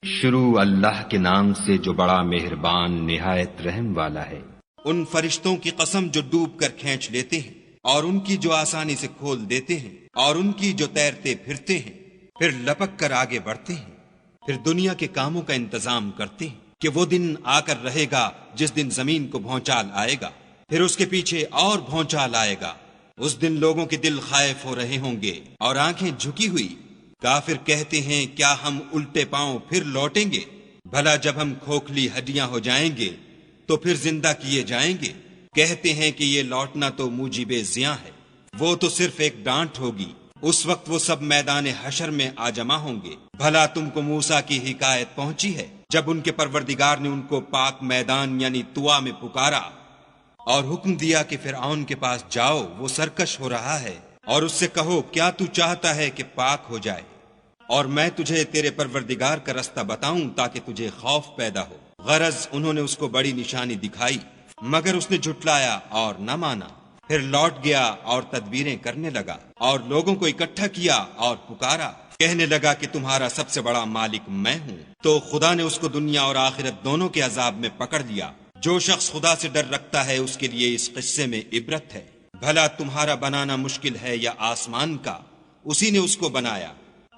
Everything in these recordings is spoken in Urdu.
شروع اللہ کے نام سے جو بڑا مہربان نہایت رحم والا ہے۔ ان فرشتوں کی قسم جو ڈوب کر کھینچ لیتے ہیں اور ان کی جو آسانی سے کھول دیتے ہیں اور ان کی جو تیرتے پھرتے ہیں، پھر لپک کر آگے بڑھتے ہیں، پھر دنیا کے کاموں کا انتظام کرتے ہیں کہ وہ دن آ کر رہے گا جس دن زمین کو بھونچال آئے گا، پھر اس کے پیچھے اور بھونچال آئے گا۔ اس دن لوگوں کے دل خائف ہو رہے ہوں گے اور آنکھیں جھکی ہوئی۔ کافر کہتے ہیں کیا ہم الٹے پاؤں پھر لوٹیں گے؟ بھلا جب ہم کھوکھلی ہڈیاں ہو جائیں گے تو پھر زندہ کیے جائیں گے؟ کہتے ہیں کہ یہ لوٹنا تو موجب زیاں ہے، وہ تو صرف ایک ڈانٹ ہوگی۔ اس وقت وہ سب میدان حشر میں آ جمع ہوں گے۔ بھلا تم کو موسیٰ کی حکایت پہنچی ہے جب ان کے پروردگار نے ان کو پاک میدان یعنی طوا میں پکارا اور حکم دیا کہ فرعون کے پاس جاؤ، وہ سرکش ہو رہا ہے، اور اس سے کہو کیا تو چاہتا ہے کہ پاک ہو جائے اور میں تجھے تیرے پروردگار کا رستہ بتاؤں تاکہ تجھے خوف پیدا ہو۔ غرض انہوں نے اس کو بڑی نشانی دکھائی مگر اس نے جھٹلایا اور نہ مانا۔ پھر لوٹ گیا اور تدبیریں کرنے لگا اور لوگوں کو اکٹھا کیا اور پکارا، کہنے لگا کہ تمہارا سب سے بڑا مالک میں ہوں۔ تو خدا نے اس کو دنیا اور آخرت دونوں کے عذاب میں پکڑ لیا۔ جو شخص خدا سے ڈر رکھتا ہے اس کے لیے اس قصے میں عبرت ہے۔ بھلا تمہارا بنانا مشکل ہے یا آسمان کا؟ اسی نے اس کو بنایا،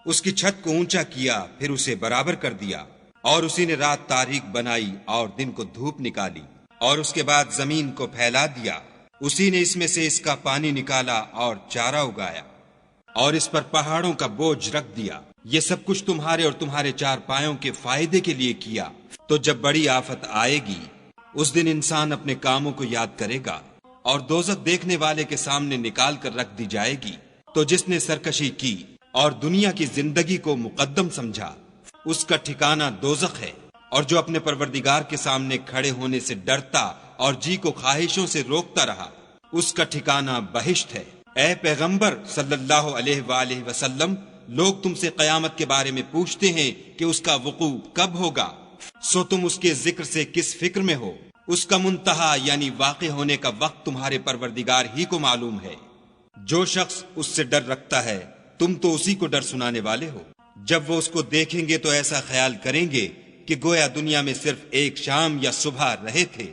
اس کی چھت کو اونچا کیا، پھر اسے برابر کر دیا، اور اسی نے رات تاریک بنائی اور دن کو دھوپ نکالی، اور اس کے بعد زمین کو پھیلا دیا۔ اسی نے اس میں سے اس کا پانی نکالا اور چارہ اگایا، اور اس پر پہاڑوں کا بوجھ رکھ دیا۔ یہ سب کچھ تمہارے اور تمہارے چار پایوں کے فائدے کے لیے کیا۔ تو جب بڑی آفت آئے گی اس دن انسان اپنے کاموں کو یاد کرے گا اور دوزخ دیکھنے والے کے سامنے نکال کر رکھ دی جائے گی۔ تو جس نے سرکشی کی اور دنیا کی زندگی کو مقدم سمجھا اس کا ٹھکانہ دوزخ ہے، اور جو اپنے پروردگار کے سامنے کھڑے ہونے سے ڈرتا اور جی کو خواہشوں سے روکتا رہا اس کا ٹھکانہ بہشت ہے۔ اے پیغمبر صلی اللہ علیہ وآلہ وسلم، لوگ تم سے قیامت کے بارے میں پوچھتے ہیں کہ اس کا وقوع کب ہوگا، سو تم اس کے ذکر سے کس فکر میں ہو؟ اس کا منتہا یعنی واقع ہونے کا وقت تمہارے پروردگار ہی کو معلوم ہے۔ جو شخص اس سے ڈر رکھتا ہے تم تو اسی کو ڈر سنانے والے ہو۔ جب وہ اس کو دیکھیں گے تو ایسا خیال کریں گے کہ گویا دنیا میں صرف ایک شام یا صبح رہے تھے۔